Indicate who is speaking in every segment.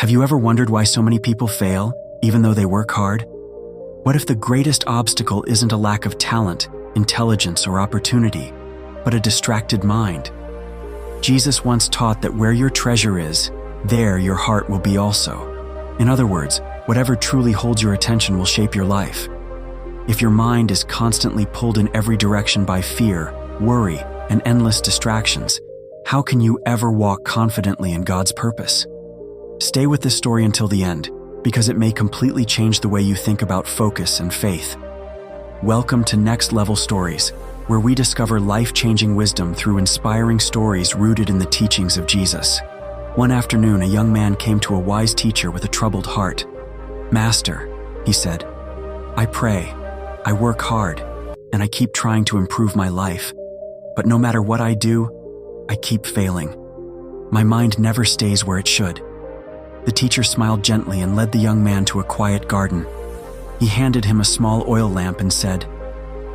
Speaker 1: Have you ever wondered why so many people fail, even though they work hard? What if the greatest obstacle isn't a lack of talent, intelligence, or opportunity, but a distracted mind? Jesus once taught that where your treasure is, there your heart will be also. In other words, whatever truly holds your attention will shape your life. If your mind is constantly pulled in every direction by fear, worry, and endless distractions, how can you ever walk confidently in God's purpose? Stay with this story until the end, because it may completely change the way you think about focus and faith. Welcome to Next Level Stories, where we discover life-changing wisdom through inspiring stories rooted in the teachings of Jesus. One afternoon, a young man came to a wise teacher with a troubled heart. "Master," he said, "I pray, I work hard, and I keep trying to improve my life. But no matter what I do, I keep failing. My mind never stays where it should." The teacher smiled gently and led the young man to a quiet garden. He handed him a small oil lamp and said,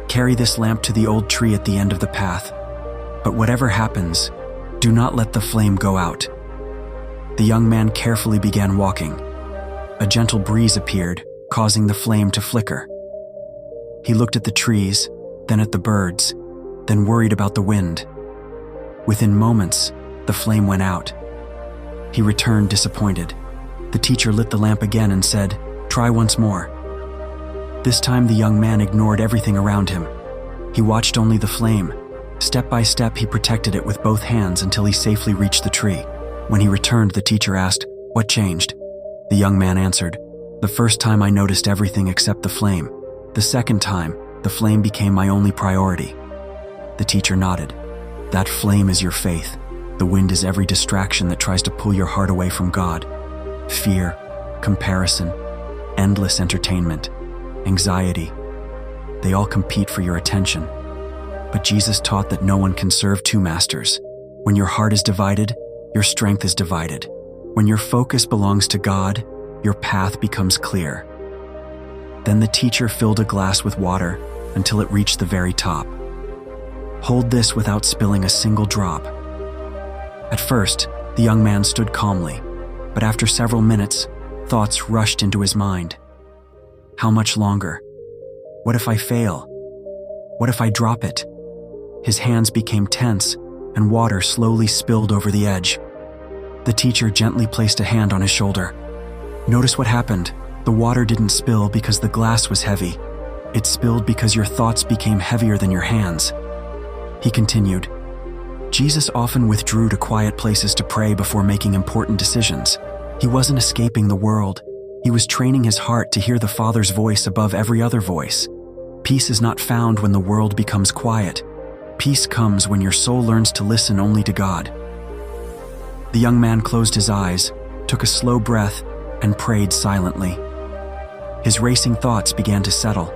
Speaker 1: "Carry this lamp to the old tree at the end of the path. But whatever happens, do not let the flame go out." The young man carefully began walking. A gentle breeze appeared, causing the flame to flicker. He looked at the trees, then at the birds, then worried about the wind. Within moments, the flame went out. He returned disappointed. The teacher lit the lamp again and said, "Try once more." This time the young man ignored everything around him. He watched only the flame. Step by step he protected it with both hands until he safely reached the tree. When he returned, the teacher asked, "What changed?" The young man answered, "The first time I noticed everything except the flame. The second time, the flame became my only priority." The teacher nodded. "That flame is your faith. The wind is every distraction that tries to pull your heart away from God. Fear, comparison, endless entertainment, anxiety. They all compete for your attention. But Jesus taught that no one can serve two masters. When your heart is divided, your strength is divided. When your focus belongs to God, your path becomes clear." Then the teacher filled a glass with water until it reached the very top. "Hold this without spilling a single drop." At first, the young man stood calmly, but after several minutes, thoughts rushed into his mind. How much longer? What if I fail? What if I drop it? His hands became tense, and water slowly spilled over the edge. The teacher gently placed a hand on his shoulder. "Notice what happened. The water didn't spill because the glass was heavy. It spilled because your thoughts became heavier than your hands." He continued, "Jesus often withdrew to quiet places to pray before making important decisions. He wasn't escaping the world. He was training his heart to hear the Father's voice above every other voice. Peace is not found when the world becomes quiet. Peace comes when your soul learns to listen only to God." The young man closed his eyes, took a slow breath, and prayed silently. His racing thoughts began to settle.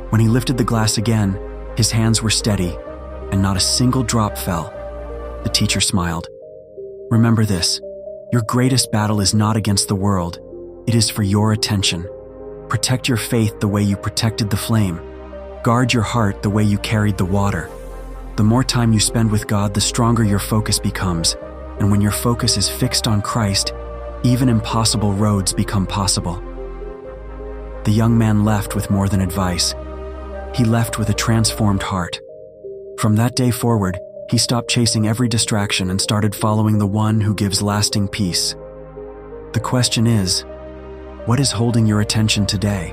Speaker 1: When he lifted the glass again, his hands were steady, and not a single drop fell. The teacher smiled. "Remember this, your greatest battle is not against the world, it is for your attention. Protect your faith the way you protected the flame. Guard your heart the way you carried the water. The more time you spend with God, the stronger your focus becomes, and when your focus is fixed on Christ, even impossible roads become possible." The young man left with more than advice. He left with a transformed heart. From that day forward, he stopped chasing every distraction and started following the one who gives lasting peace. The question is, what is holding your attention today?